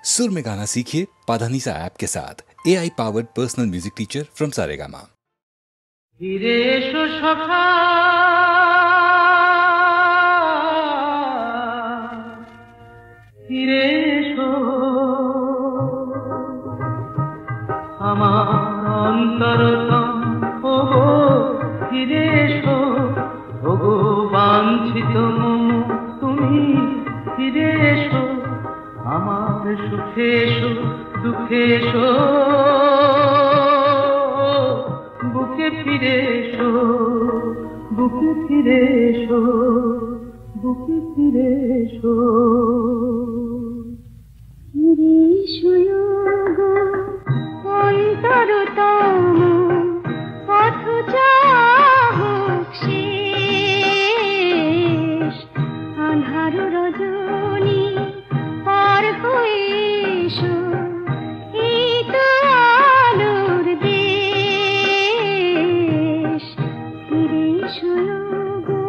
सुर में गाना सीखिए पाधानीसा ऐप के साथ। AI powered personal music teacher from Saregama. ফিরে এসো সখা, ফিরে এসো আমার অন্তরতম, ওগো ফিরে এসো, ওগো বাঞ্ছিত মম তুমি ফিরে এসো, আমার সুখে এসো দুঃখে এসো, বুকে ফিরে এসো, বুকে ফিরে এসো, বুকে ফিরে এসো। ফিরে এসো গো অন্তরতম পথ চাহক শেষ, আঁধার রজনী পার হয়ে এসো, এই তো আলোর দেশ। ফিরে এসো গো।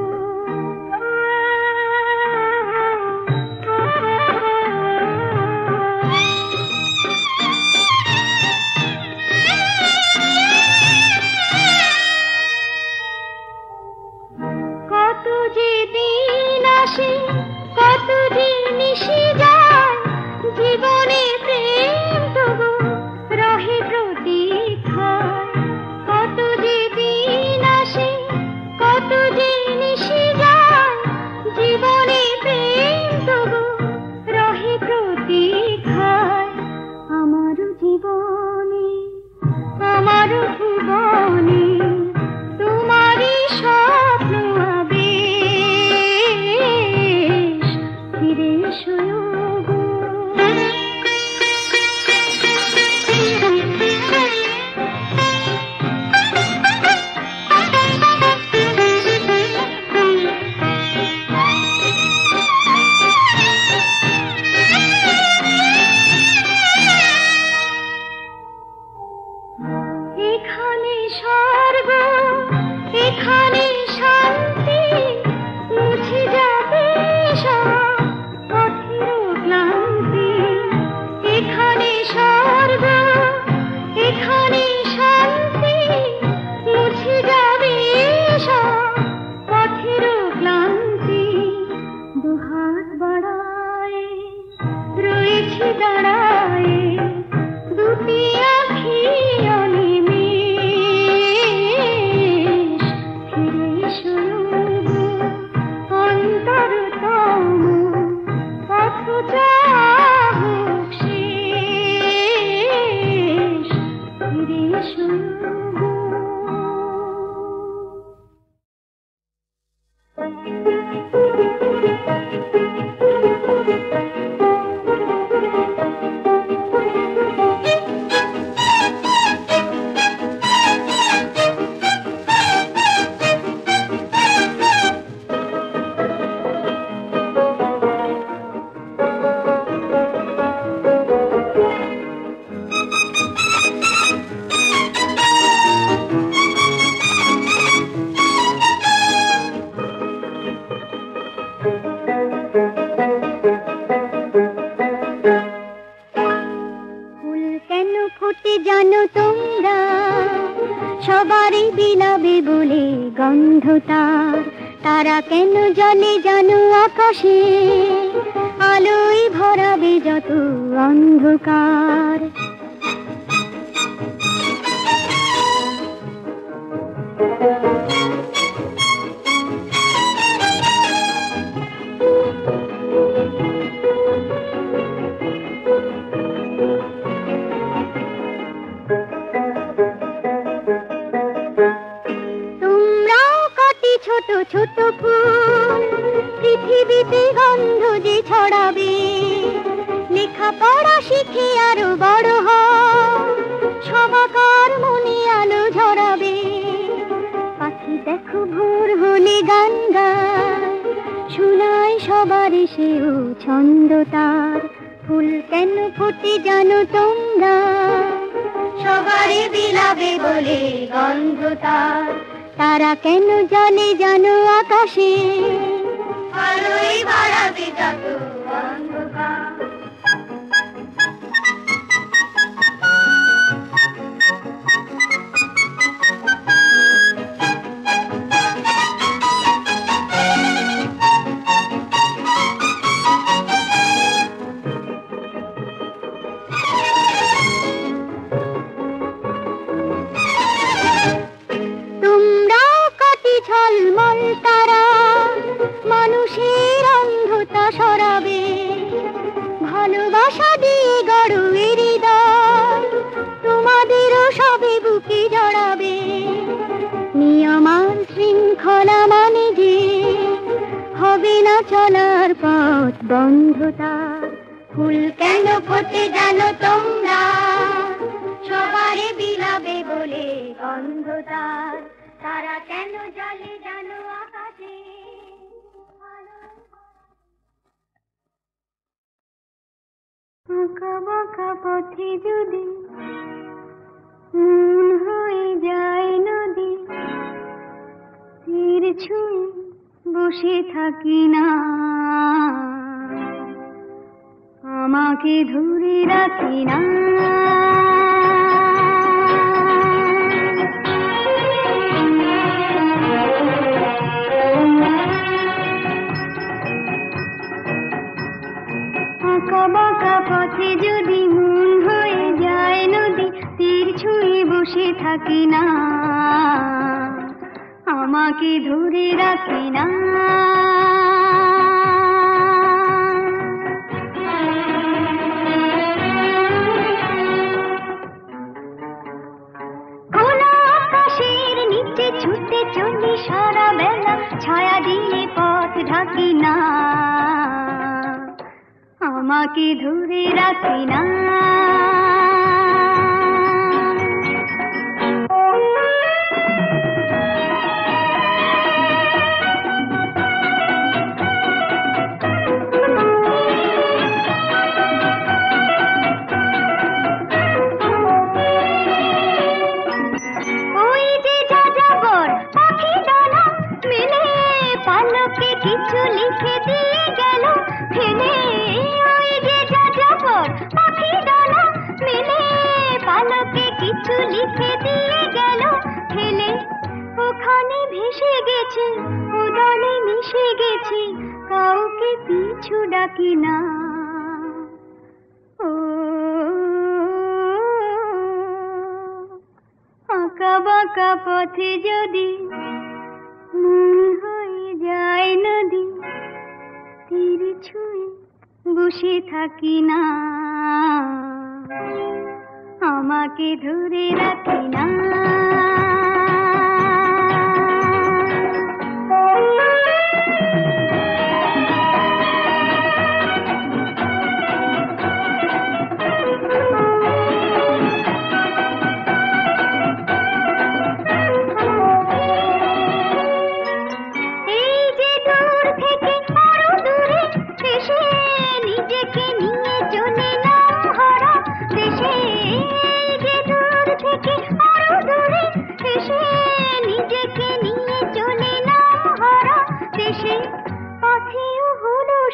কত যে দিন আসে, কত যে নিশি যায়, জীবনে প্রেম তবু রহে প্রতীক্ষায়। কত যে দিন আসে, কত যে নিশি যায়, জীবনে প্রেম তবু রহে প্রতীক্ষায়। আমার জীবনে, আমার ভুবনে তোমারই স্বপ্ন আবেশ। ফিরে এসো গো। এখানে স্বর্গ, এখানে শান্তি, মুছে যাবে সব পথের ক্লান্তি। এখানে স্বর্গ, এখানে শান্তি, মুছে যাবে সব পথের ক্লান্তি। দুহাত বাড়ায় রয়েছি দাঁড়ায়, দুটি আঁখি অনিমেষ। ফিরে এসো গো অন্তরতম পথ চাহক শেষ। ফিরে এসো গো। ফুল কেন ফোটে জানো তোমরা, সবারই বিলাবে বলে গন্ধ তার। তারা কেন জলে জানো আকাশে, আলোয় ভরাবে যত অন্ধকার। তোমরাও কটি ছোট ছোট ফুল, পৃথিবীতে গন্ধ যে ছড়াবে। লেখাপড়া শিখে আরো বড় হও, সবাকার মনে আলো ঝরাবে। পাখি দেখো ভোর হলে গান গায়, শোনায় সবার সেও ছন্দ তার। ফুল কেন ফোটে জানো তোমরা, সবারই বিলাবে বলে গন্ধ তার। তারা কেন জলে জানো আকাশে, আলোয় ভরাবে যত অন্ধকার। আশা দিয়ে গড়ে হৃদয়, তোমাদেরও সবে বুকে জড়াবে। নিয়ম আর শৃঙ্খলা মানে যে হবে না চলার পথ বন্ধতার। ফুল কেন ফোটে জানো তোমরা, সবারে বিলাবে বলে গন্ধতার। তারা কেন জ্বলে জানো আকাশে, আঁকা বাঁকা পথে যদি মন হয়ে যায় নদী, তীর ছুঁয়ে বসে থাকি না, আমাকে ধরে রাখি না। আঁকা বাঁকা পথে যদি মন হয়ে যায় নদী, তীর ছুঁয়ে বসে থাকি না, আমাকে ধরে রাখি না। খোলা আকাশের নিচে ছুটে চলি সারা বেলা, ছায়া দিয়ে পথ ঢাকি না, আমাকে ধরে রাখি না। ওই যে যাযাবর পাখি ডানা মেলে, পালকে কিছু লিখে দিয়ে গেল ফেলে। ওই যে যাযাবর পাখি ডানা মেলে, পালকে কিছু লিখে দিয়ে গেল ফেলে। ওখানে ভেসে গেছে, উদলে মিশে গেছে, কাউকে পিছু ডাকি না। ও আঁকা বাঁকা পথে যদি মন হয়ে যায় নদী, তীর ছুঁয়ে বসে থাকি না, আমাকে ধরে রাখি না।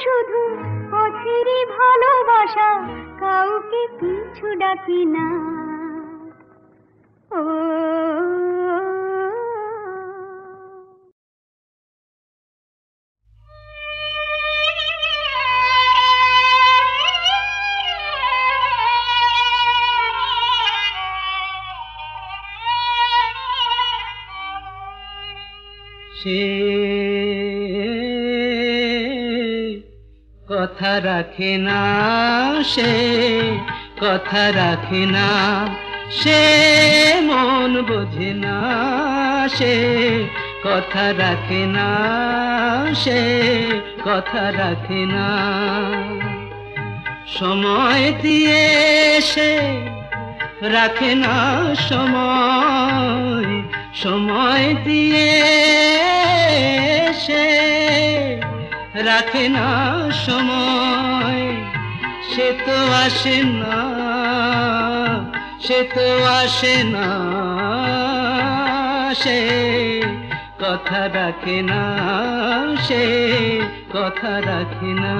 শুধু পথেরই ভালোবাসা, কাউকে পিছু ডাকি না। ও সে কথা রাখে না, সে কথা রাখে না, সে মন বোঝে না, সে কথা রাখে না, সে কথা রাখে না। সময় দিয়ে সে রাখে না সময়, সময় দিয়ে সে রাখে না সময়। সে তো আসে না, সে তো আসে না, সে কথা রাখে না, সে কথা রাখে না।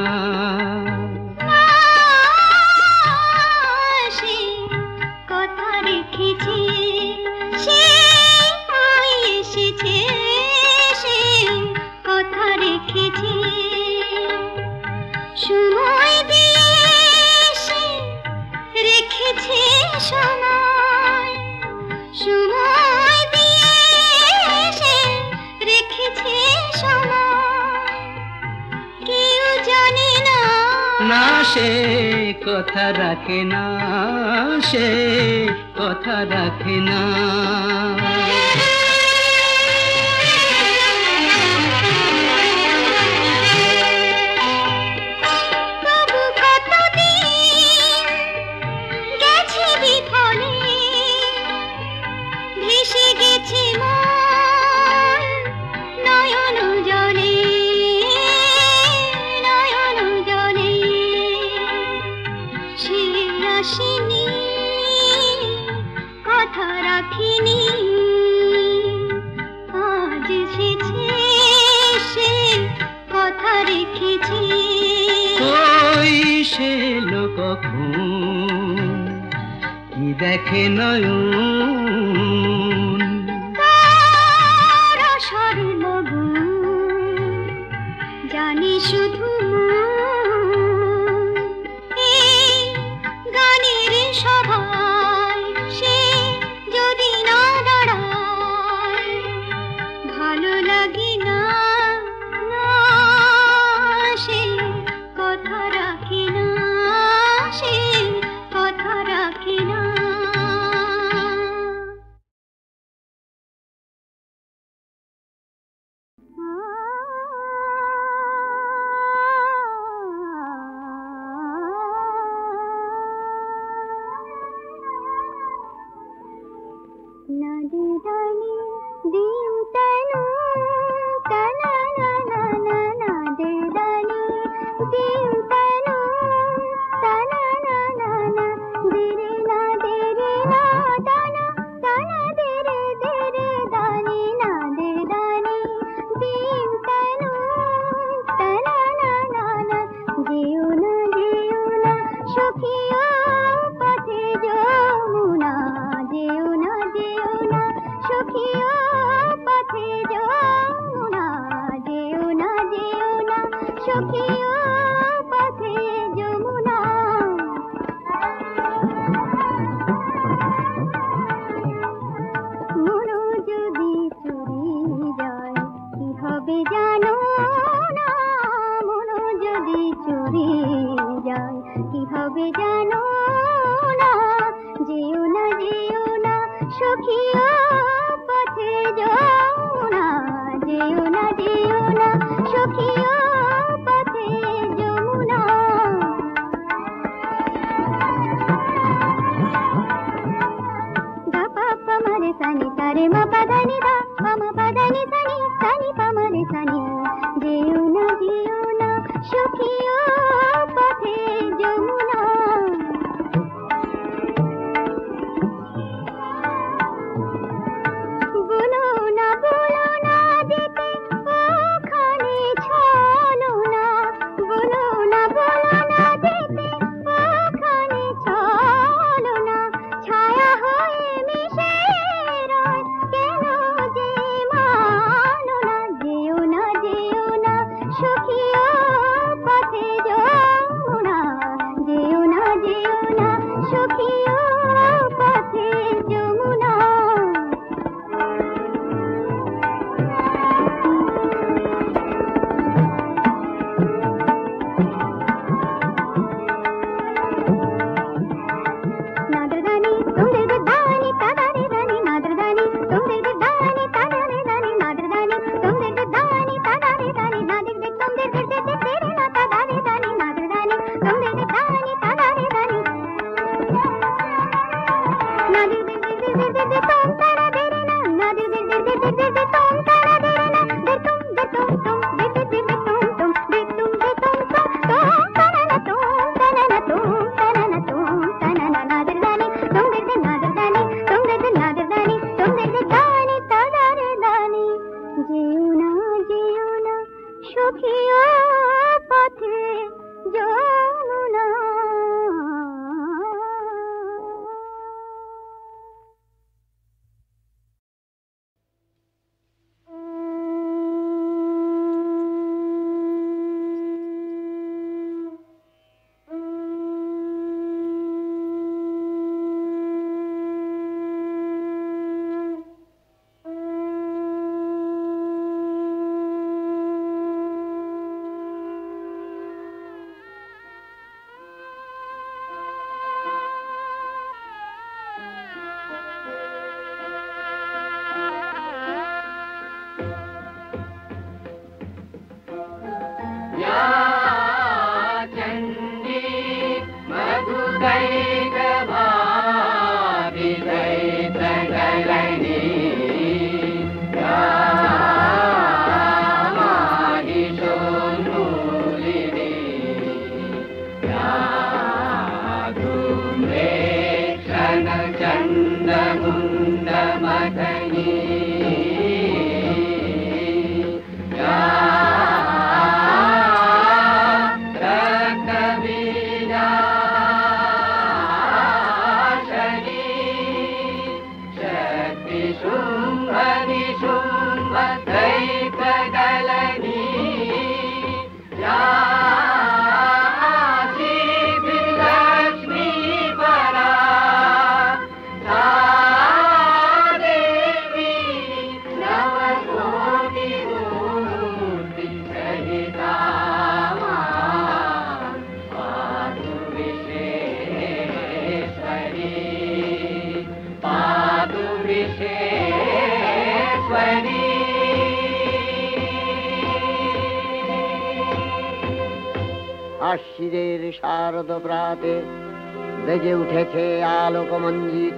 কথা রেখেছি, সে এসেছে, সে কথা রেখেছি। সময় দিয়ে সে রেখেছে সময়, সময় দিয়ে সে রেখেছে সময়। কেউ জানে না, না কথা রাখে না, সে কথা রাখে না। কি দেখে নয়ন তারা সর্বগুণ জানি শুধু এই গানের সভায় সে যদি না দাঁড়ায় ভালো লাগে না, না সে কথা রাখে না, সে কথা রাখে না। Nadidani dimtanu tanana nana nadidani dimtanu tanana nana dirina dirina tana tana dire dire dani nadidani dimtanu tanana nana jiuna jiuna shukhiya pathe jamuna jiuna jiuna shukhiya pathe jamuna jiuna jiuna shukhiya pathe jamuna মনো যদি চুরি যায় কি হবে জানো না, মনো যদি চুরি যায় কি হবে জানো না, যেও না যেও না সখিয়া পথে যাও না, যেও না যেও না সখিয়া পথে Jamuna. Pamare sani tare ma padani da mama padani sani sani pamare sani jeuna jeuna shukhiya pathe jamuna bolo na jete okhane আশ্বিরের শারদ প্রাতে বেজে উঠেছে আলোকমঞ্জিত,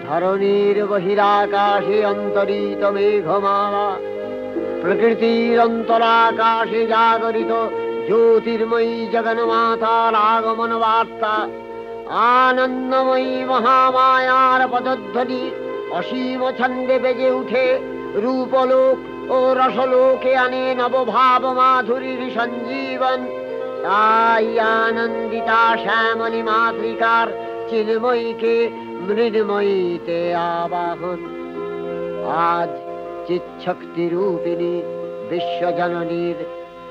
ধরণীর বহিরাকাশে অন্তরিত মেঘমালা, প্রকৃতির অন্তরাকাশে জাগরিত জ্যোতির্ময়ী জগন্মাতার আগমন বার্তা, আনন্দময়ী মহামায়ার পদধ্বনি অসীম ছন্দে বেজে উঠে রূপলোক ও রসলোকে আনে নবভাব মাধুরীর সঞ্জীবন। তাই আনন্দিতা শ্যামলী মাতৃকার চিন্ময়ীকে মৃন্ময়ীতে আবাহন। আজ চিৎশক্তি রূপিণী বিশ্বজননীর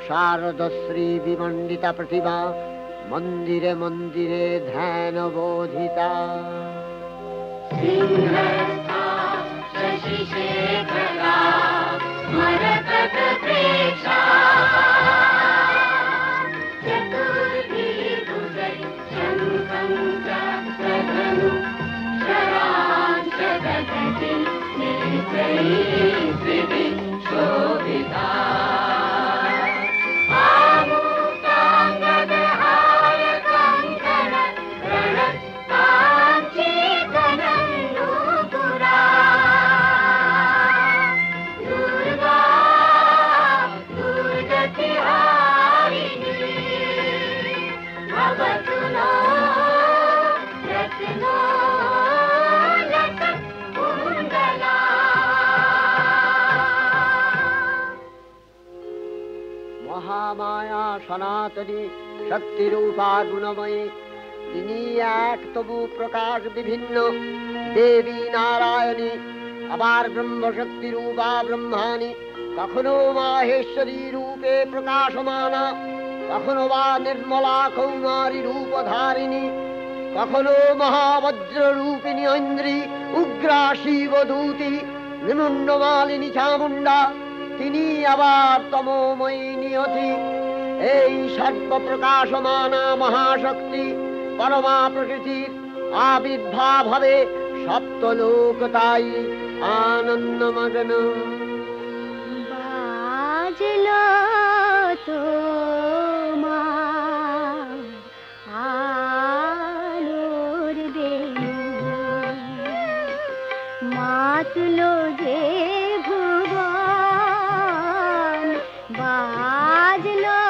শারদশ্রী বিমণ্ডিতা প্রতিমা মন্দিরে মন্দিরে ধ্যান বোধিতা। মহামায়া সনাতনী শক্তিরূপা গুণময়ী, তিনি এক তবু প্রকাশ বিভিন্ন দেবী নারায়ণী, আবার ব্রহ্মশক্তি রূপা ব্রহ্মাণী, কখনো মাহেশ্বরী রূপে প্রকাশমানা, কখনো বা নির্মলা কৌমারী রূপধারিণী, কখনো মহাবজ্র রূপিণী ঐন্দ্রী, উগ্রা শিবদূতি, নিমুন্ডমালিনী চামুণ্ডা, তিনি আবার তমোময়ী নিয়তি। এই সর্বপ্রকাশমানা মহাশক্তি পরমা প্রকৃতির আবির্ভাব হবে সপ্তলোক, তাই আনন্দমগ্ন। বাজলো তোমার আলোর বেণী, মাতলো যে ভুবন, বাজলো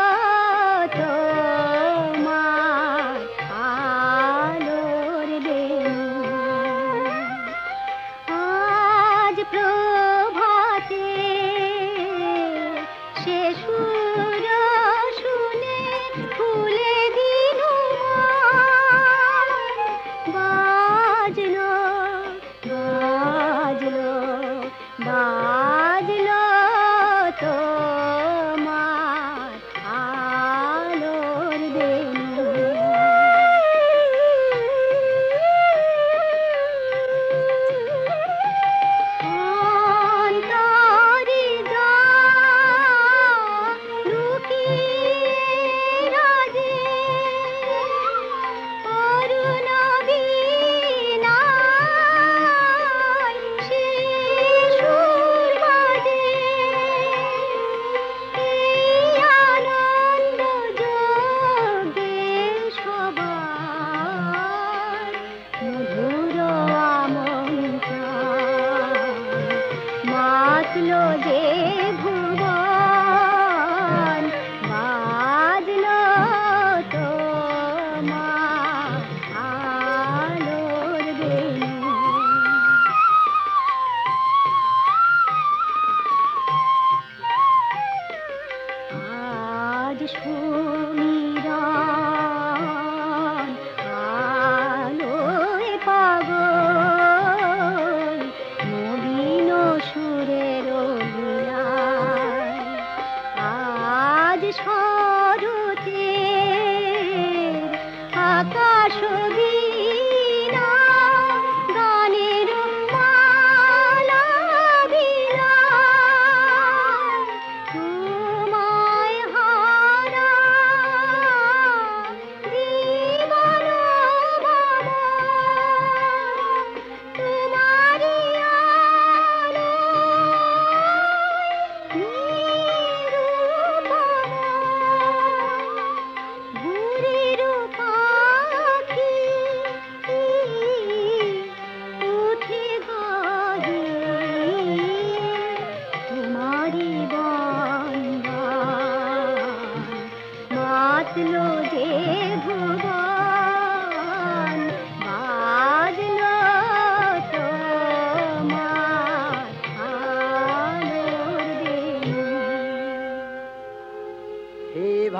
তোমার আলোর বেণী। আজ প্রভাতে সে সুর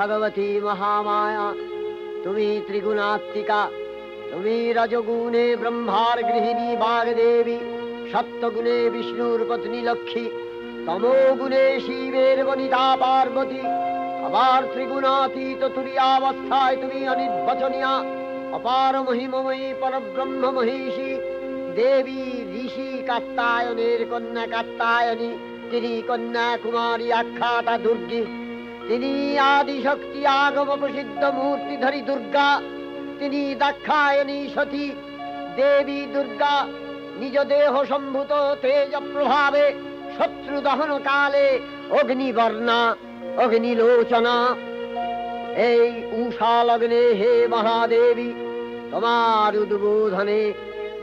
ভগবতী মহামায়া, তুমি ত্রিগুণাত্মিকা, তুমি রজগুণে ব্রহ্মার গৃহিণী বাগদেবী, সত্যগুণে বিষ্ণুর পত্নী লক্ষ্মী, তমোগুণে শিবের বনিতা পার্বতী, আবার ত্রিগুণাতীত তুরীয়াবস্থায় তুমি অনির্বচনীয়া, অপার মহিমময়ী পরব্রহ্ম মহিষী দেবী, ঋষি কাত্যায়নের কন্যা কাত্যায়নী, তিনি কন্যা কুমারী আখ্যাতা দুর্গী, তিনি আদিশক্তি আগম প্রসিদ্ধ মূর্তিধরী দুর্গা, তিনি দাক্ষায়ণী সতী দেবী দুর্গা, নিজ দেহ সম্ভূত তেজ প্রভাবে শত্রু দহন কালে অগ্নিবর্ণা অগ্নিলোচনা। এই উষা লগ্নে হে মহাদেবী, তোমার উদ্বোধনে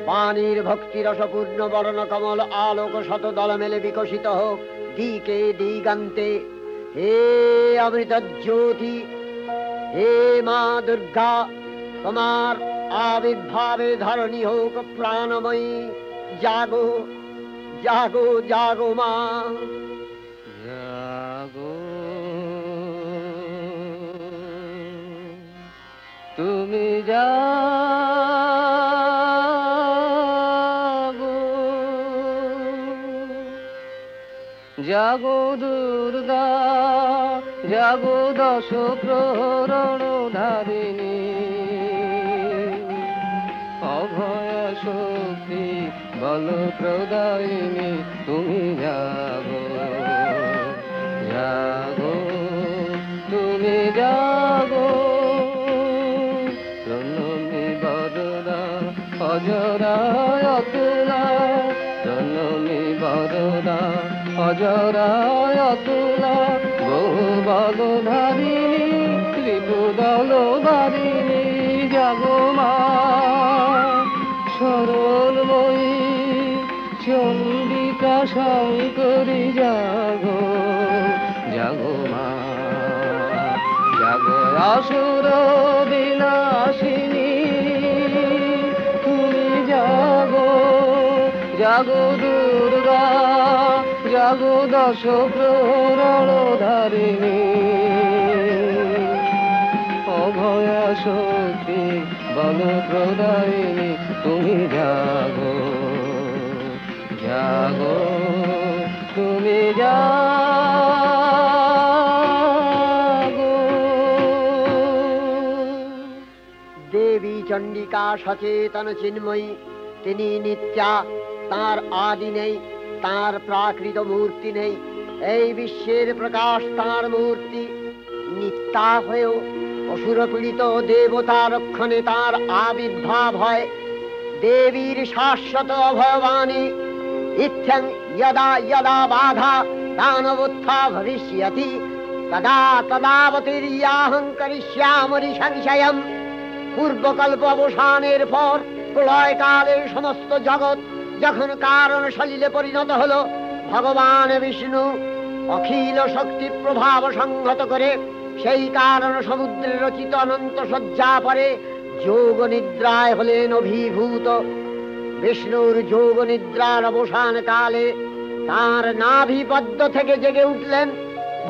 বাণীর ভক্তিরসপূর্ণ বরণ কমল আলোক শত দল মেলে বিকশিত হোক দিকে দিগান্তে। হে অমৃত জ্যোতি, হে মা দুর্গা, তোমার আবির্ভাবে ধরণী হোক প্রাণময়ী। জাগো জাগো জাগো মা, জাগো তুমি জাগো, জাগো দুর্গা, জাগো দশ প্রহরণ ধারিণী, অভয় শক্তি বল প্রদায়িনী, তুমি জাগো জাগো, তুমি জাগো। জননী বরদা অজরায় অতুলা, জননী বরদা অজরায় অতুলা, বহু বল ধারিণী ত্রিপুদল ধারিণী, জাগো মা সরলময়ী চণ্ডিকা শঙ্করী, জাগো জাগো মা, জাগো আসুর বিনাশিনী, তুমি জাগো জাগো দুর্গা, জাগো দশ প্রহরণ ধারিণী, অভয় শক্তি বল প্রদায়িনী, তুমি জাগো জাগো, তুমি জাগো। দেবী চণ্ডিকা সচেতন চিন্ময়ী, তিনি নিত্যা, তার আদি নেই, তার প্রাকৃত মূর্তি নেই, এই বিশ্বের প্রকাশ তার মূর্তি। নিত্যা হয়েও অসুর পীড়িত দেবতা রক্ষণে তার আবির্ভাব হয়। দেবীর শাশ্বত অভয়বাণী, ইত্যং যদা যদা বাধা দানবোত্থা ভবিষ্যতি, তদা তদাবতীর্যাহং করিষ্যামি সংশয়ম। পূর্বকল্প অবসানের পর প্রলয়কালে সমস্ত জগৎ যখন কারণ সলিলে পরিণত হলো, ভগবান বিষ্ণু অখিল শক্তি প্রভাব সংহত করে সেই কারণ সমুদ্রে রচিত অনন্ত শয্যা পরে যোগ নিদ্রায় হলেন অভিভূত। বিষ্ণুর যোগ নিদ্রার অবসান কালে তার নাভি পদ্ম থেকে জেগে উঠলেন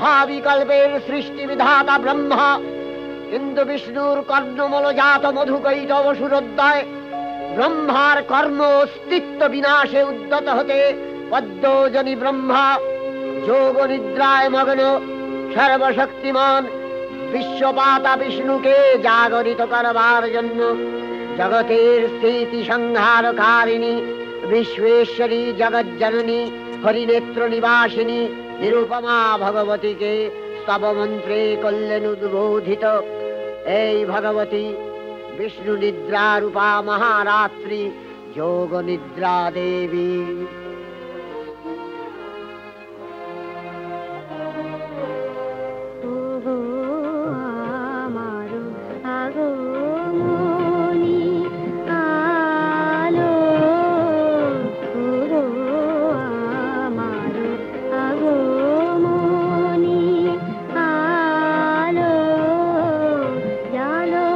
ভাবি কল্পের সৃষ্টি বিধাতা ব্রহ্মা। কিন্তু বিষ্ণুর কর্ণমলজাত মধুকৈট অবসুরোদ্দয় ব্রহ্মার কর্ম অস্তিত্ব বিনাশে উদ্যত হতে পদ্মজনী ব্রহ্মা যোগ নিদ্রায় মগ্ন সর্বশক্তিমান বিশ্বপাতা বিষ্ণুকে জাগরিত করবার জন্য জগতের স্থিতি সংহারকারিণী বিশ্বেশ্বরী জগজ্জননী হরিনেত্র নিবাসিনী নিরুপমা ভগবতীকে স্তব মন্ত্রে করলেন উদ্বোধিত। এই ভগবতী বিষ্ণু নিদ্রা রূপা মহারাত্রি যোগ নিদ্রা দেবী। জালো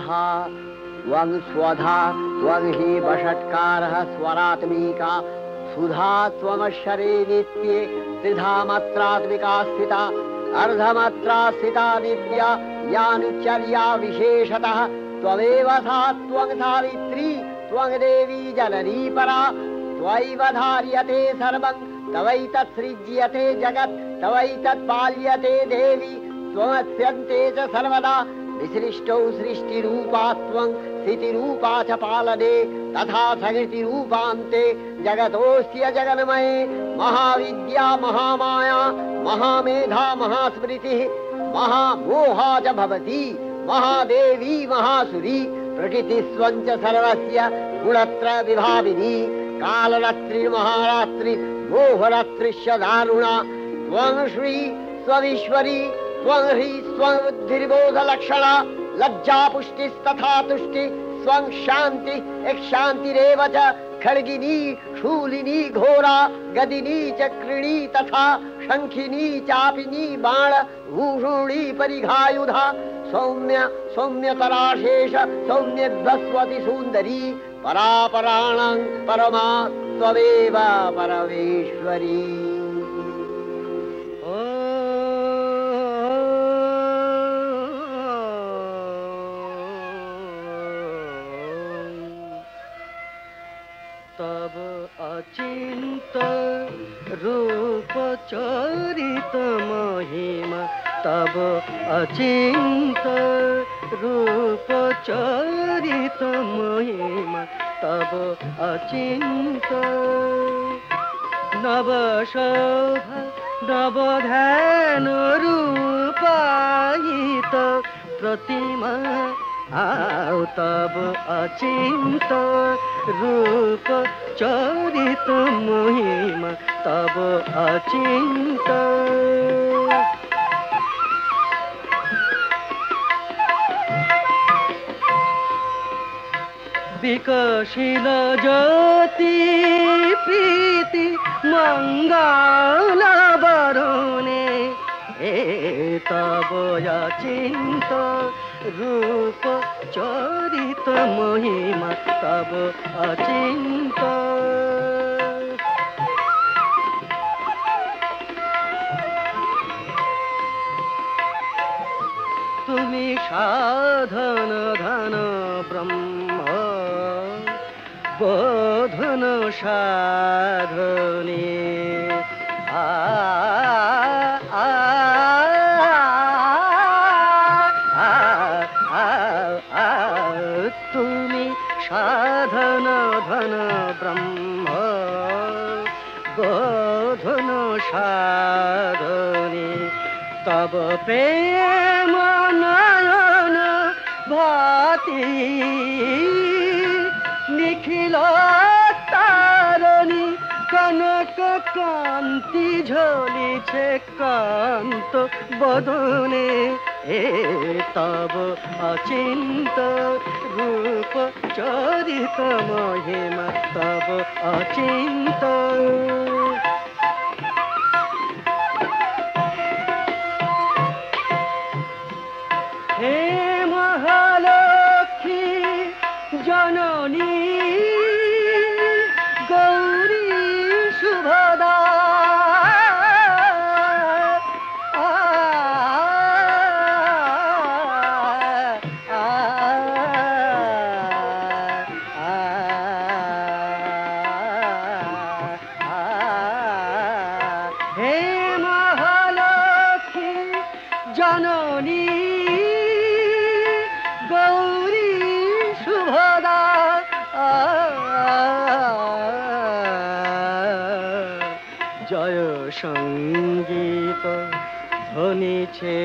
स्वाहा त्वं स्वधा त्वं हि वषट्कारः स्वरात्मिका सुधा त्वमक्षरे नित्ये त्रिधा मात्रात्मिका स्थिता अर्धमात्रा स्थिता नित्या यानुचर्या विशेषतः त्वमेव सा त्वं सावित्री त्वं देवी जननी परा त्वयैव धार्यते सर्वं तवैतत् सृज्यते जगत् तवैतत् पाल्यते देवी त्वमस्यन्ते च सर्वदा विसृष्टौ सृष्टिरूपा त्वं स्थितिरूपा च पालने तथा सकृतिरूपान्ते जगतोऽस्य जगन्मये महाविद्या महामाया महामेधा महास्मृतिः महामोहा च भवति महादेवी महासुरी प्रकृतिस्त्वं च सर्वस्य गुणत्रय विभाविनी कालरात्रि महारात्रि मोहरात्रिश्च दारुणा त्वं श्री स्वमीश्वरी त्वं ह्री स्वं बुद्धिर्बोधलक्षणा लज्जा पुष्टिस्तथा तुष्टि स्वं शान्ति एक शान्तिरेव च खड्गिनी शूलिनी घोरा गदिनी चक्रिणी तथा शंखिनी चापिनी बाण भूषुणी परिघायुधा सौम्य सौम्यतराशेष सौम्यभस्वती सुंदरी परापराणां परमा त्वमेव परमेश्वरी। तब अचिंत रूप चरित महिमा तब अचिंत रूप चरित महिमा तब अचिंत नव शोभा नव ध्यान रूपायित प्रतिमा आओ तब अचिंत रूप चरित महिमा तब अचिंत विकसिल ज्योति प्रीति मंगल बरुणे तब अचिंत रूप चरित महिमा तब अचिंत तुमी साधन धन ब्रह्म बोधन साधने तुमी साधन धन ब्रह्म बोधन साधने तब प्रेम नयन भाति निखिल तारणी कनक कांति झलिছে कांत बदने तब अचिंत रूप चरित महिमा तब अचिंत हे महालक्ष्मी जननी गौरी शुभदा हे महालक्ष्मी जननी गौरी शुभदा जय संगीत ध्वनि छे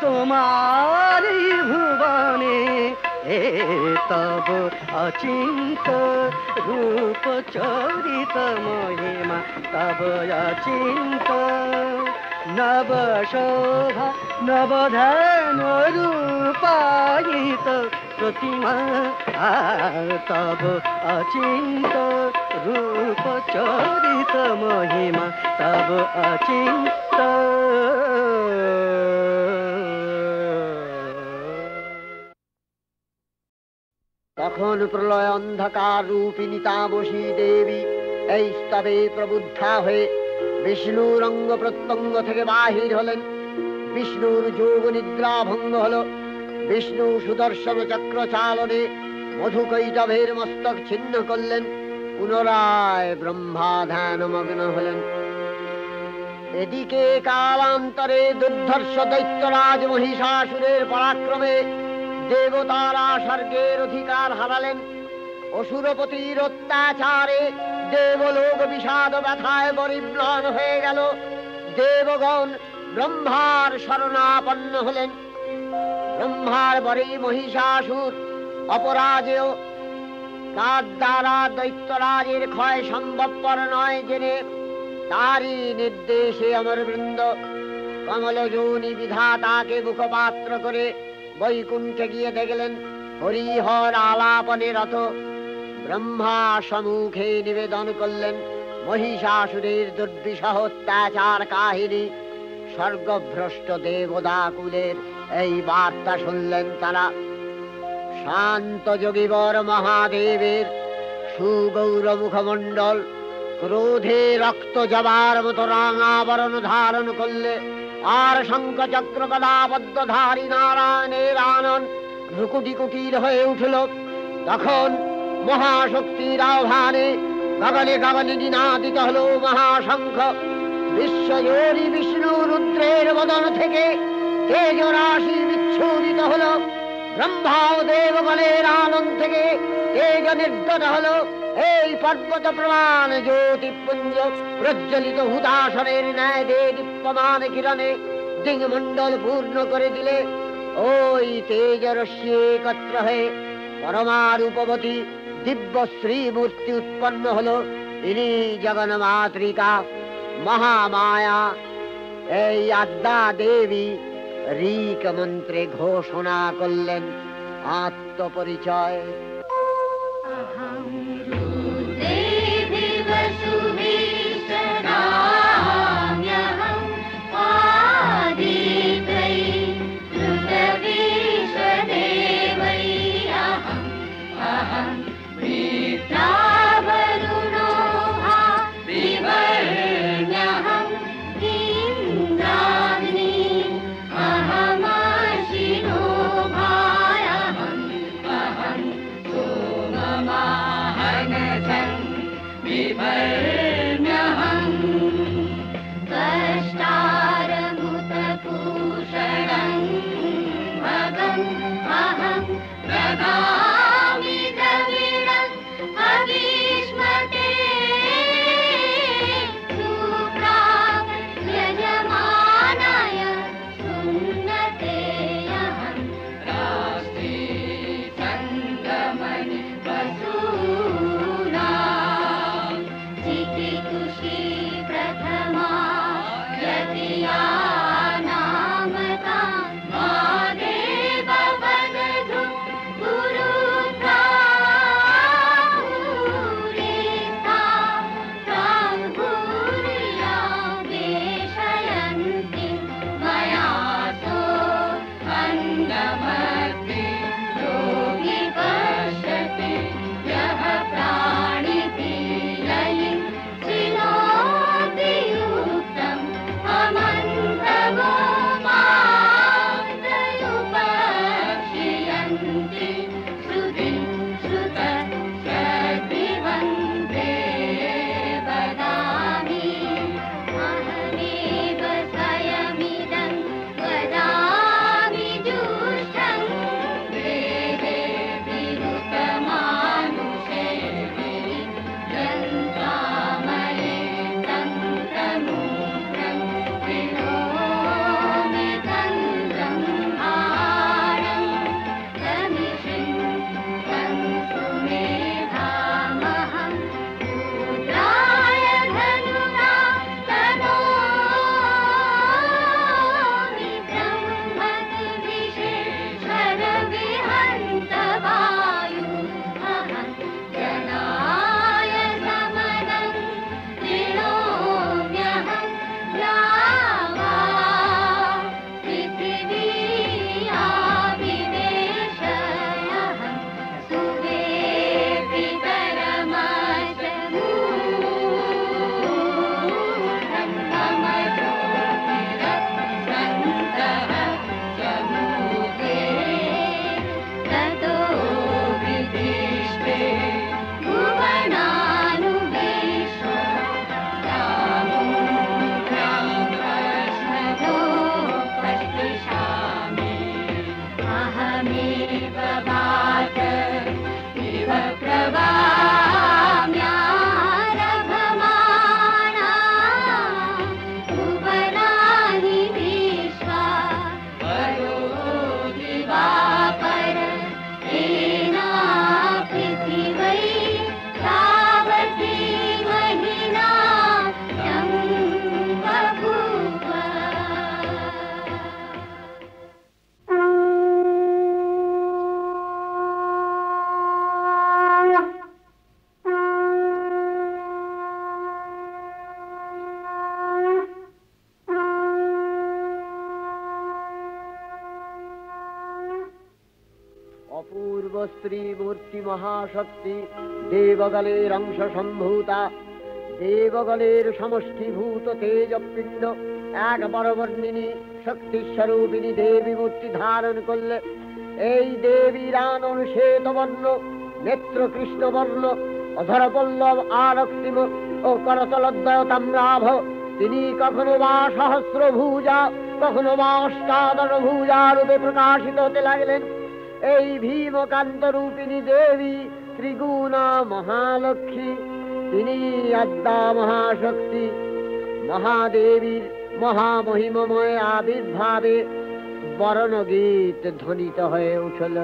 तुम्हारी भुवने तब अचिंत रूप चरित महिमा तब अचिंत नव शोभा नव ध्यान रूपायित प्रतिमा तब अचिंत रूप चरित महिमा तब अचिंत তখন প্রলয় অন্ধকার রূপিণী তামসী দেবী এই স্তবে প্রবুদ্ধা হয়ে বিষ্ণুর অঙ্গ প্রত্যঙ্গ থেকে বাহির হলেন। বিষ্ণুর যোগ নিদ্রা ভঙ্গ হল। বিষ্ণু সুদর্শন চক্র চালনে মধুকৈটভের মস্তক ছিন্ন করলেন। পুনরায় ব্রহ্মা ধ্যানমগ্ন হলেন। এদিকে কালান্তরে দুর্ধর্ষ দৈত্যরাজ মহিষাসুরের পরাক্রমে দেবতারা স্বর্গের অধিকার হারালেন। অসুরপতির অত্যাচারে দেবলোক বিষাদ ব্যথায় পরিম্লান হয়ে গেল। দেবগণ ব্রহ্মার শরণাপন্ন হলেন। ব্রহ্মার বরে মহিষাসুর অপরাজেয়, তার দ্বারা দৈত্যরাজের ক্ষয় সম্ভবপর নয় জেনে তারই নির্দেশে অমরবৃন্দ কমলযোনি বিধাতাকে মুখপাত্র করে বৈকুণ্ঠে গিয়ে দেখলেন হরিহর আলাপনে রত। ব্রহ্মা সম্মুখে নিবেদন করলেন মহিষাসুরের দুর্বিষহ অত্যাচার কাহিনী। স্বর্গভ্রষ্ট দেবদাকুলের এই বার্তা শুনলেন তারা। শান্ত যোগীবর মহাদেবের সুগৌর মুখমণ্ডল ক্রোধে রক্ত জবার মতো রাঙাবরণ ধারণ করলে, আর শঙ্খ চক্র গদাবদ্ধধারী নারায়ণের আনন ভ্রুকুটি কুটির হয়ে উঠল। তখন মহাশক্তির আহ্বানে গগনে গগনে নিনাদিত হল মহাশঙ্খ। বিশ্বজোরী বিষ্ণু রুদ্রের বদন থেকে তেজ রাশি বিচ্ছুরিত হল। ব্রহ্মা ও দেবগণের আনন থেকে তেজ নির্গত হল। এই পর্বত প্রমাণ জ্যোতিপুঞ্জ প্রজ্বলিত হুদাসনের ন্যায় দীপ্যমান কিরণে দিংমণ্ডল পূর্ণ করে দিলে ওই তেজরশ্মি একত্র হয়ে পরমারূপবতী দিব্য শ্রীমূর্তি উৎপন্ন হল। ইনি জগন্মাতৃকা মহামায়া। এই আদ্যা দেবী ঋক মন্ত্রে ঘোষণা করলেন আত্মপরিচয়। Thank you. দেবশ্রী মূর্তি মহাশক্তি দেবগলের অংশ সম্ভূতা দেবগলের সমষ্টিভূত তেজপিণ্ড এক বরবর্ণিনী শক্তিস্বরূপিণী দেবী মূর্তি ধারণ করলে এই দেবীর আনন শ্বেতবর্ণ নেত্র কৃষ্ণবর্ণ অধর পল্লব আরক্তিম ও করতলদ্বয় তাম্রাভ। তিনি কখনো বা সহস্র ভুজা কখনো বা অষ্টাদশ ভুজা রূপে প্রকাশিত হতে লাগলেন। এই ভীমকান্ত রূপিণী দেবী ত্রিগুণা মহালক্ষ্মী, তিনি আদ্যা মহাশক্তি। মহাদেবীর মহামহিমময় আবির্ভাবে বরণগীত ধ্বনিত হয়ে উঠল।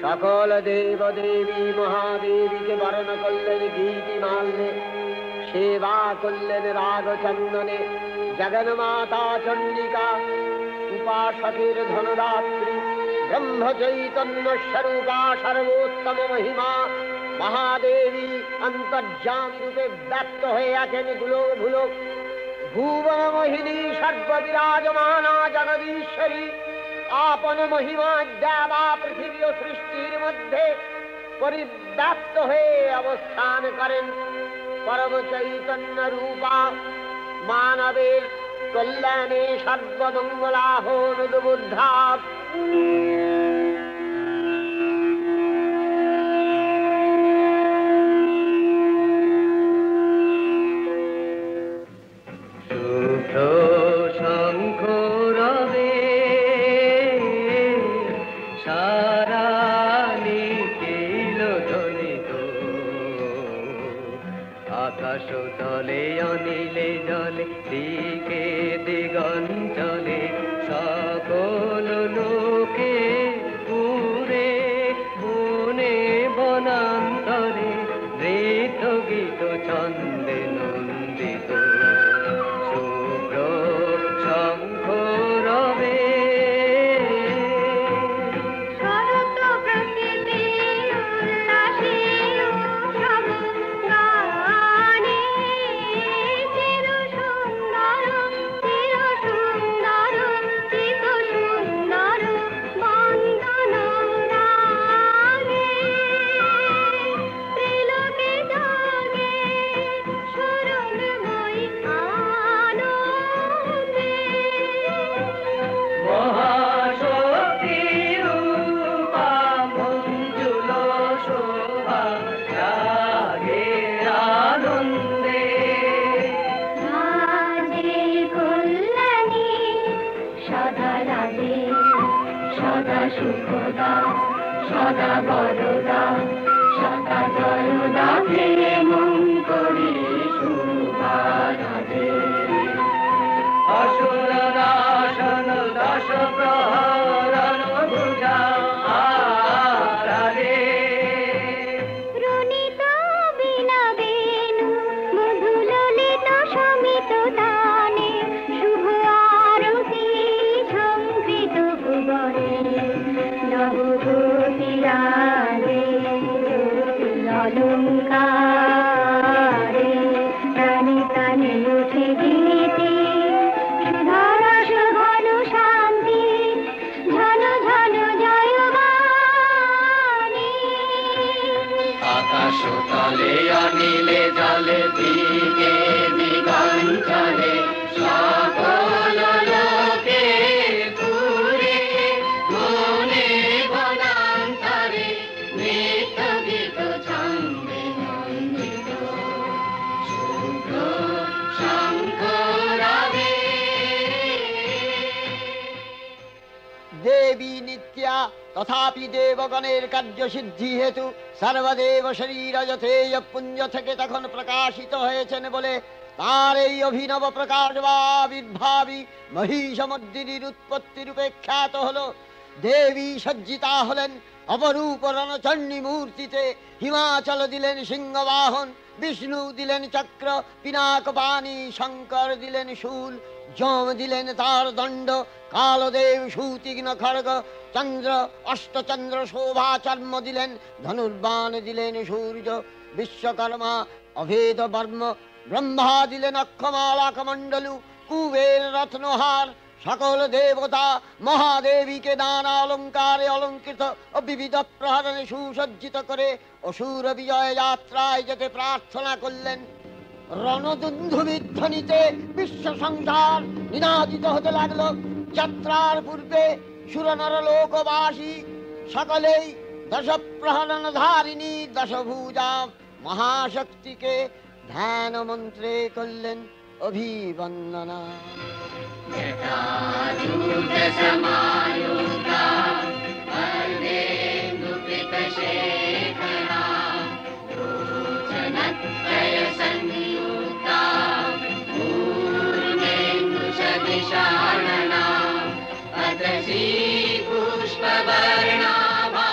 সকল দেব দেবী মহাদেবীকে বরণ করলেন গীতি মাল্যে, সেবা করলেন রাগ চন্দনে। জগন্মাতা চণ্ডিকা উপাসকের ধনদাত্রী, ব্রহ্ম চৈতন্য স্বরূপা সর্বোত্তম মহিমা মহাদেবী অন্তর্যামী রূপে ব্যক্ত হয়ে আছেন দুলোক ভুলোক। ভুবন মোহিনী সর্ববিরাজমানা জগদীশ্বরী আপন মহিমা দেবা পৃথিবী ও সৃষ্টির মধ্যে পরিব্যাপ্ত হয়ে অবস্থান করেন। পরম চৈতন্য রূপা মানবের কল্যাণে সর্বমঙ্গলাহন উদ্বুদ্ধা। আকাশ তলে অনিলে জলে দিকে দিগঞ্চলে সকল লোকে পুরে বনে বনান্তরে নৃত্য গীত ছন্দে নন্দিত শুভ্র শঙ্খ রবে। সদা বরদা সদা জয়দা হে মন করি শুভারাধে। অসুর নাশন দশ প্রহরণ ভুজা আরাধে। রুনিত বীণা বেণু মধুললিত সমিত তানে শুভ আরতি ঝঙ্কৃত ভুবনে। অলঙ্কারে প্রাণে প্রাণে উঠে গীতি সুধারস ঘন শান্তি ঝন ঝন জয়বাণী। আকাশ তলে অনিলে জলে দিকে দিগঞ্চলে সকল লোকে পুরে বনে বনান্তরে নৃত্য গীত ছন্দে নন্দিত শুভ্র শঙ্খ রবে। দেবী নিত্যা তথাপি দেবগণের কার্যসিদ্ধি হেতু সর্বদেব শরীর যথেয় পুঞ্জ থেকে তখন প্রকাশিত হয়েছেন বলে তার এই অভিনব প্রকাশ বা আবির্ভাবী মহিষমর্দিনীর উৎপত্তি রূপে খ্যাত হল। দেবী সজ্জিতা হলেন অপরূপ রণচণ্ডী মূর্তিতে। হিমাচল দিলেন সিংহবাহন, বিষ্ণু দিলেন চক্র পিনাক বাণী, শঙ্কর দিলেন শূল, যম দিলেন তার দণ্ড, কালদেব সুতীক্ষ্ণ খড়গ, চন্দ্র অষ্টচন্দ্র শোভা চর্ম দিলেন, ধনুর্বাণ দিলেন সূর্য, বিশ্বকর্মা অভেদ বর্ম, ব্রহ্মা দিলেন অক্ষমালা কমণ্ডলু, কুবের রত্নহার। সকল দেবতা মহাদেবীকে নানা অলঙ্কারে অলঙ্কৃত ও বিবিধ প্রহরণে সুসজ্জিত করে অসুর বিজয় যাত্রায় যেতে প্রার্থনা করলেন। রণদুন্ধুবিধ্বনিতে বিশ্ব সংসার নিনাদিত হতে লাগলো। যাত্রার পূর্বে সুরনর লোকবাসী সকলেই দশ প্রহরণ ধারিণী দশভুজা মহাশক্তিকে ধ্যান মন্ত্রে করলেন অভিবন্দনা। पुष्पवर्णाभा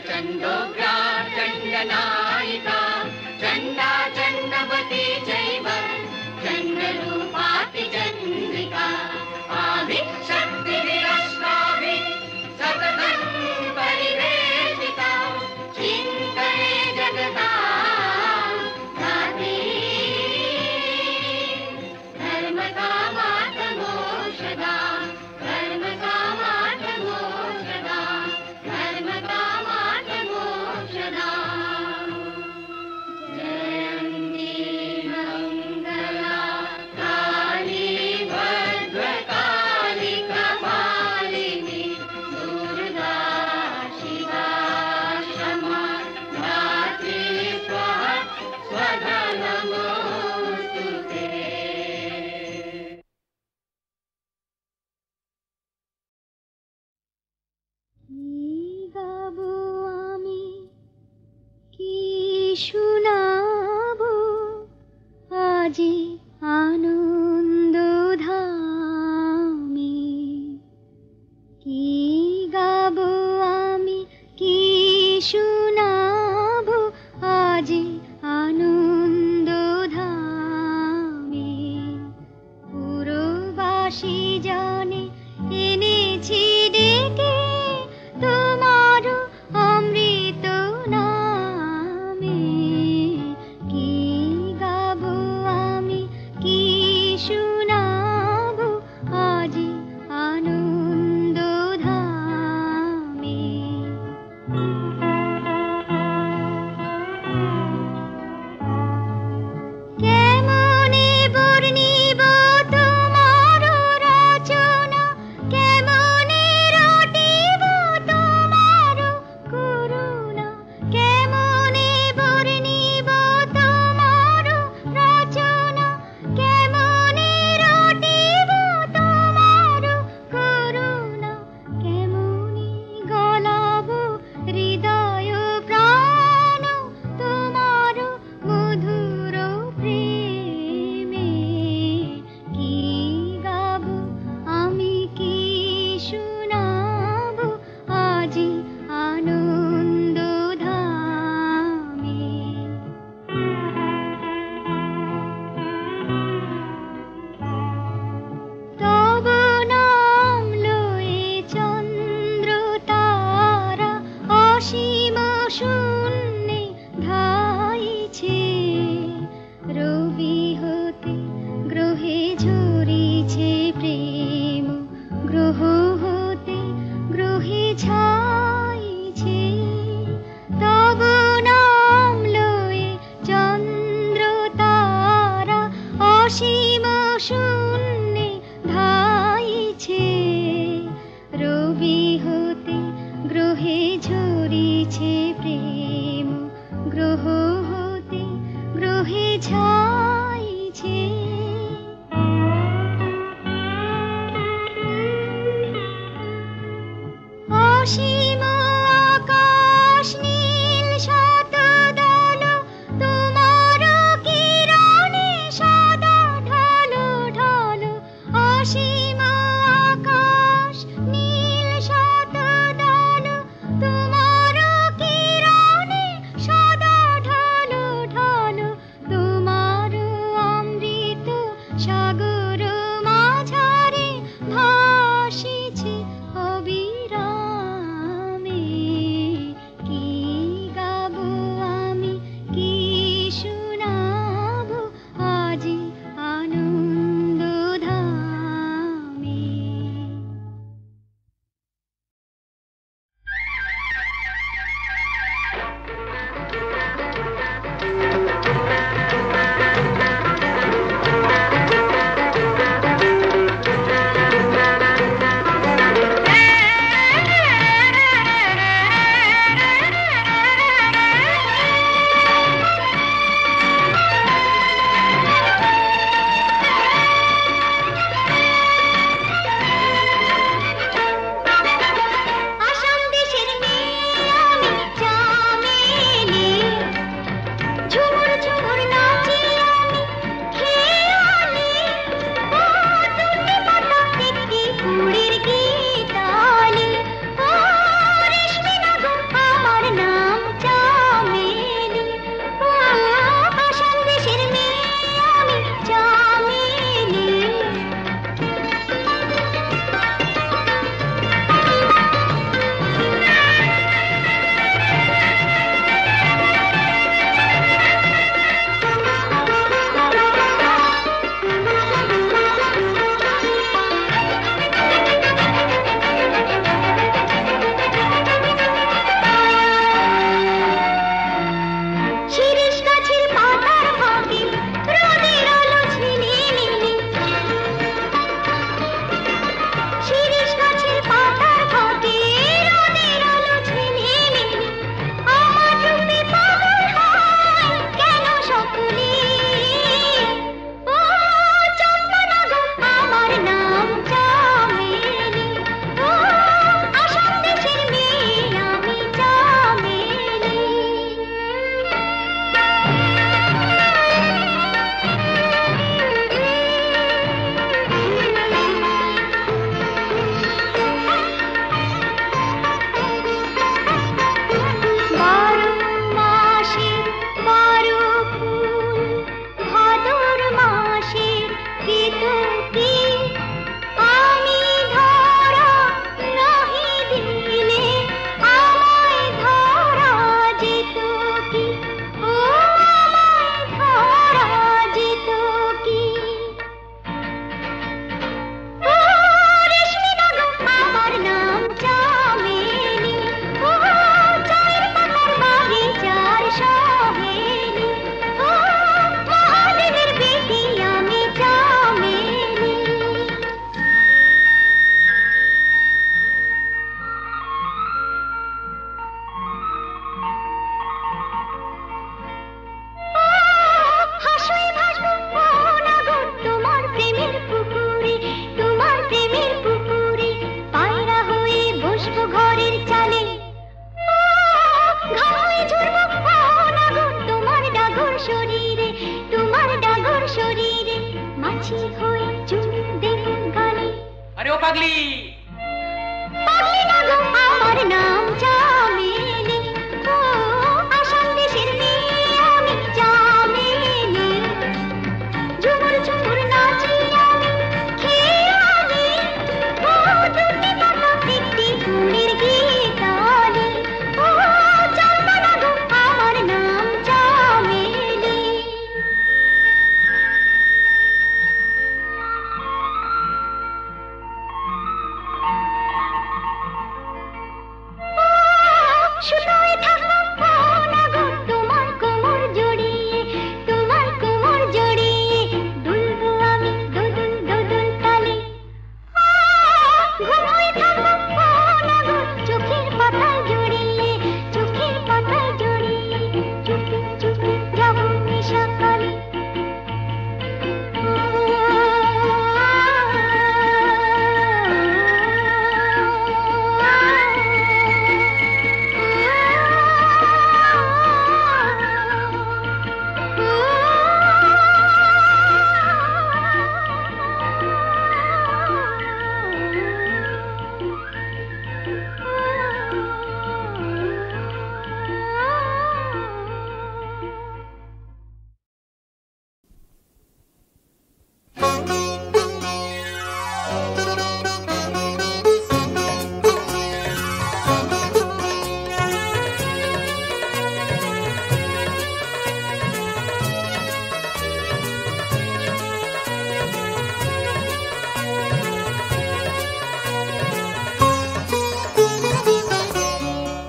चण्डोग्रा चण्डनायिका चण्डा चण्डवती चैव चण्डरूपाति चन्द्रिका आदिशक्तिरष्टाभिः सततं परिवेशिता चिन्तने जगतां धात्री धर्मकामार्थमोक्षदा धर्मकामार्थमोक्षदा धर्मकामार्थमोक्षदा जयन्ती मङ्गला काली भद्रकाली कपालिनी दुर्गा शिवा क्षमा धात्री स्वाहा स्वधा नमोऽस्तु ते। কি গাবো আমি কি শোনাবো আজি আনন্দ ধামে কি গাবো আমি কি শোনাবো আজি আনন্দ ধামে পুরবাসী জানে এনেছি ডেকে তোমার অমৃত নামে কি গাবো আমি কি শোনাবো আজি আনন্দ ধামে কেমনে বর্ণিব তোমার রচনা কেমনে রটিব তোমার করুণা কেমনে বর্ণিব তোমার রচনা কেমনে রটিব তোমার করুণা কেমনে গলাব হৃদয় প্রাণ তোমার মধুর প্রেমে কি গাবো আমি কি শোনাবো আজি আনন্দ ধামে তব নাম লয়ে চন্দ্র তারা অসীম শূন্যে ধাইছে রবি হতে গ্রহে ঝরিছে প্রেম গ্রহ হতে গ্রহে ছাইছে তব নাম লয়ে চন্দ্র তারা অসীম শূন্যে ধাইছে রবি হতে গ্রহে ঝরিছে প্রেম গ্রহ হতে গ্রহে ছাইছে অসীম আকাশ নীল শতদল তোমার কিরণে সদা ঢালো ঢালো অসীম আকাশ নীল শতদল তোমার কিরণে সদা ঢালো ঢালো তোমার অমৃত সাগর মাঝারে ভাসিছে অবিরাম পাগলি। পাগলি না গো আমার নাম চামেলি, ও আসাম দেশের মেয়ে আমি চামেলি। ঝুমুর ঝুমুর নাচি আমি খেয়ালি, ও দুটি পাতা একটি ফুলের গীতালি। ও জানবা না গো আমার নাম চামেলি। সুতোয় থাকবো না গো তোমার কোমর জড়িয়ে, তোমার কোমর জড়িয়ে দুলবো আমি দোদুল দোদুল তালে। ঘুমোয় থাকবো না গো চোখের পাতায় জড়িয়ে, চোখের পাতায় জড়িয়ে চুপি চুপি যাবো নিশাকালে।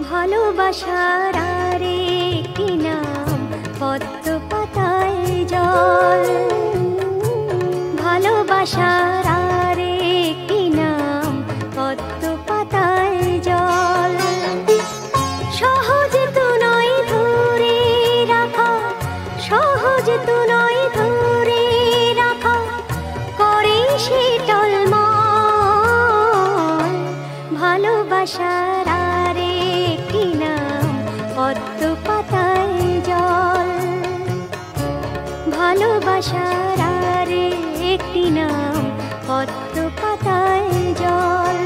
ভালোবাসার আরেকটি নাম পদ্ম পাতায় জল। ভালোবাসার আরেকটি নাম পদ্ম পাতায় জল। সহজ তো নয় ধরে রাখা, সহজ তো নয় ধরে রাখা, করে সে টলমল। ভালোবাসার আরেকটি নাম পদ্ম পাতায় জল। ভালোবাসার আরেকটি নাম পদ্ম পাতায় জল।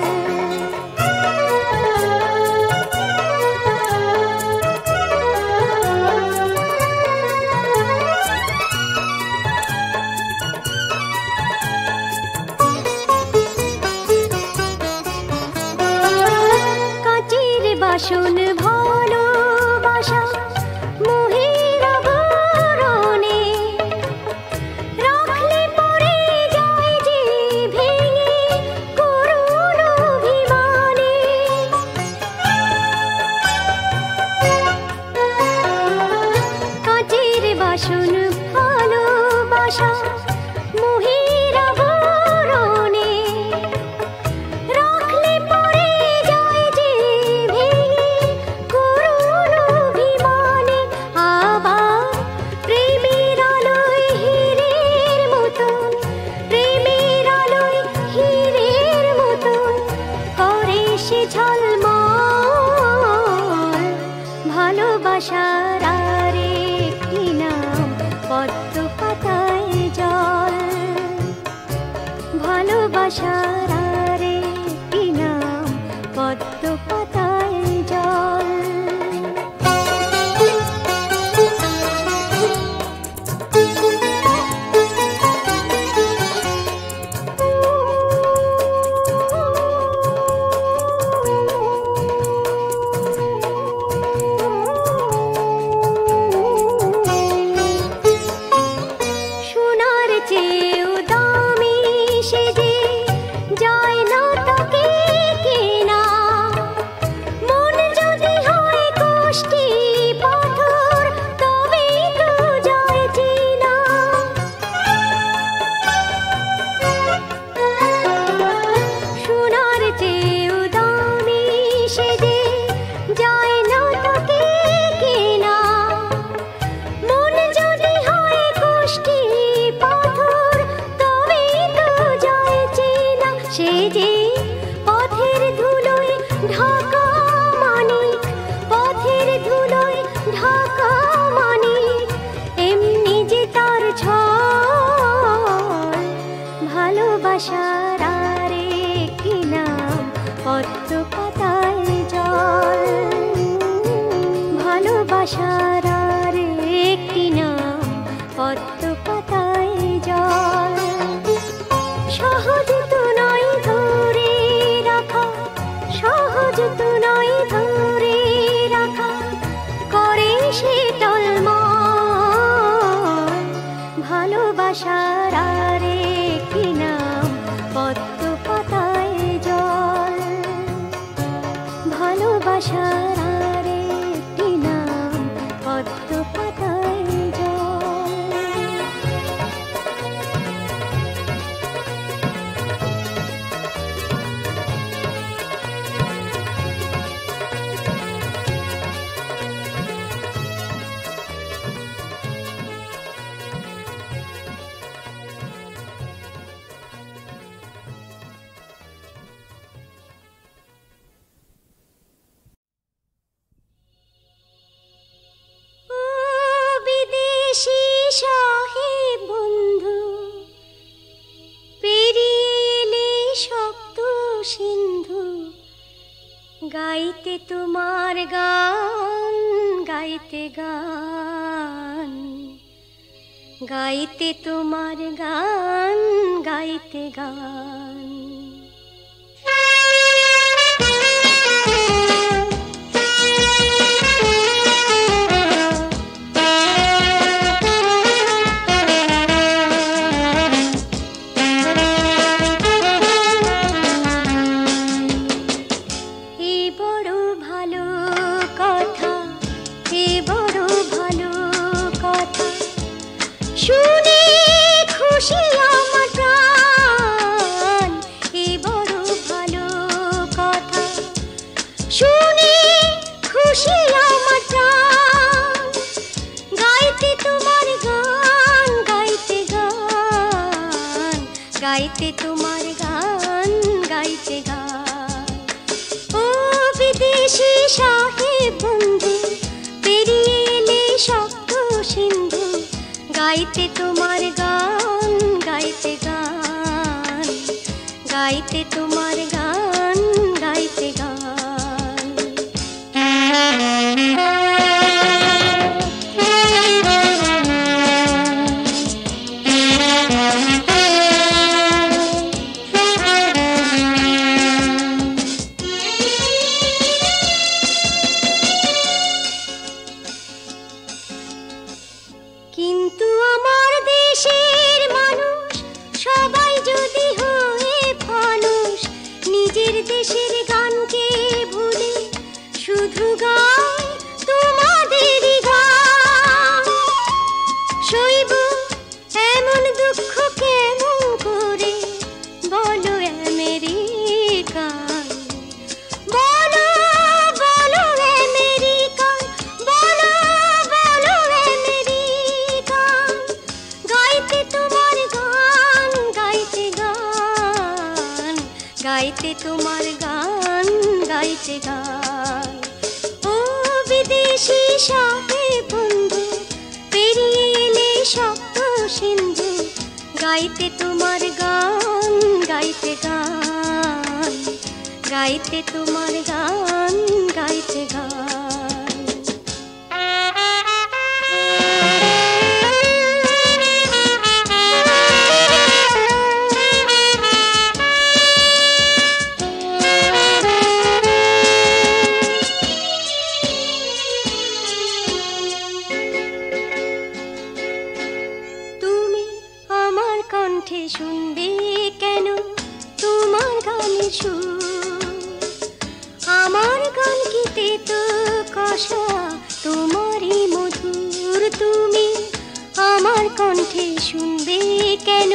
কাচের বাসন ভালোবাসা মোহের আবরণে, রাখলে পড়ে যায় যে ভেঙে করুণ অভিমানে। কাচের বাসন ভালোবাসা মোহের আবরণে, রাখলে পড়ে যায় যে ভেঙে করুণ অভিমানে। আবার প্রেমের আলোয় হীরের মতন, প্রেমের আলোয় হীরের মতন করে সে ঝলমল। ভালোবাসার আরেকটি নাম পদ্ম পাতায় জল। ভালোবাসার আরেকটি নাম পদ্ম পাতায় জল। সোনার চেয়েও দামি সে যে পদ্ম পাতায় জল। ভালোবাসার আর একটি নাম পদ্ম পাতায় জল। সহজ তো নয় ধরে রাখা, সহজ তো নয় ধরে রাখা, করে সে টলমল। ভালোবাসার আর একটি নাম পদ্ম পাতায় জল। ভালোবাসার আর একটি নাম পদ্ম পাতায় জল। বিদেশি সাহেব বন্ধু পেরিয়ে এলে শক্ত সিন্ধু, গাইতে তোমার গান, গাইতে গান, গাইতে তোমার গান, গাইতে গান। শুনে খুশি আমার প্রাণ, এ বড় ভালো কথা। শুনে খুশি আমার প্রাণ, গাইতে তোমার গান, গাইতে গান, গাইতে তোমার গান, গাইতে গান। ও বিদেশি সাহেব বন্ধু পেরিয়ে এলে শক্ত সিন্ধু, গাইতে তোমার গান, গাইতে গান, গাইতে তোমার গান, গাইতে গান। কিন্তু আমার দেশের মানুষ সবাই যদি হয়ে ফানুষ, নিজের দেশের গানকে ভুলে শুধু গায় তোমাদেরই গান। সইব এমন দুঃখ কেমন করে বলো আমেরিকান, বলো বলো আমেরিকান, বলো বলো আমেরিকান। গাইতে তোমার গান, গাইতে গান, গাইতে তোমার গান, গাইতে গান। ও বিদেশি সাহেব বন্ধু পেরিয়ে এলে শক্ত সিন্ধু, গাইতে তোমার গান, গাইতে গান, গাইতে তোমার গান, গাইতে গান। তুমি আমার কণ্ঠে শুনবে কেন তোমার গানের সুর, আমার গান কি তেতো কষা তোমারই মধুর। তুমি আমার কণ্ঠে শুনবে কেন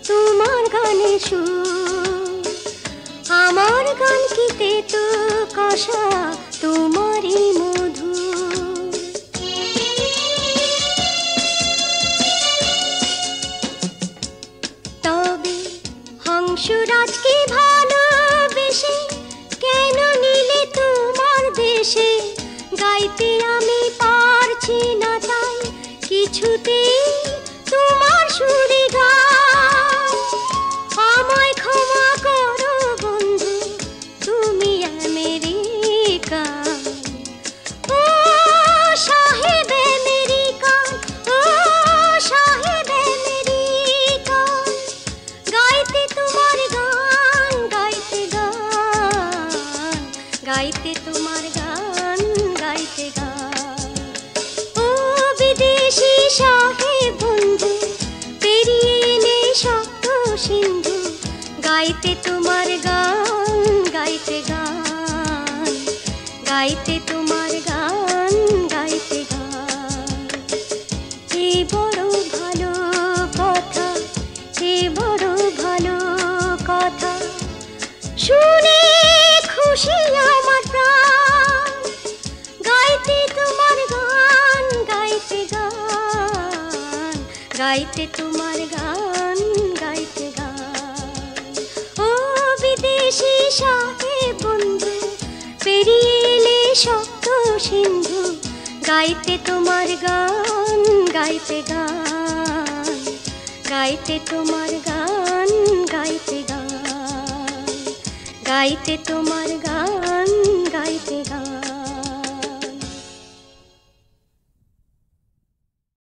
তোমার গানের সুর, আমার গান কি তেতো কষা তোমারই মধুর। তবে হংসরাজকে ভালোবেসে কেন নিলে তোমার দেশে, গাইতে আমি পারছি না তাই কিছুতে তোমার সুরে গান। আমায় ক্ষমা করো বন্ধু, গাইতে তোমার গান, গাইতে গান। ও বিদেশি সাহেব বন্ধু, পেরিয়ে এলে শক্ত সিন্ধু, গাইতে তোমার গান, গাইতে গান, গাইতে তোমার গান, গাইতে গান। যে বড় ভালো কথা, যে বড় ভালো কথা, শুনে খুশি আমার প্রাণ, গাইতে তোমার গান, গাইতে গান, গাইতে তোমার গান, গাইতে গান। ও বিদেশি সাহেব বন্ধু, পেরিয়ে এলে শক্ত সিন্ধু, গাইতে তোমার গান, গাইতে গান, গাইতে তোমার গান, গাইতে গান, গাইতে তোমার গান, গাইতে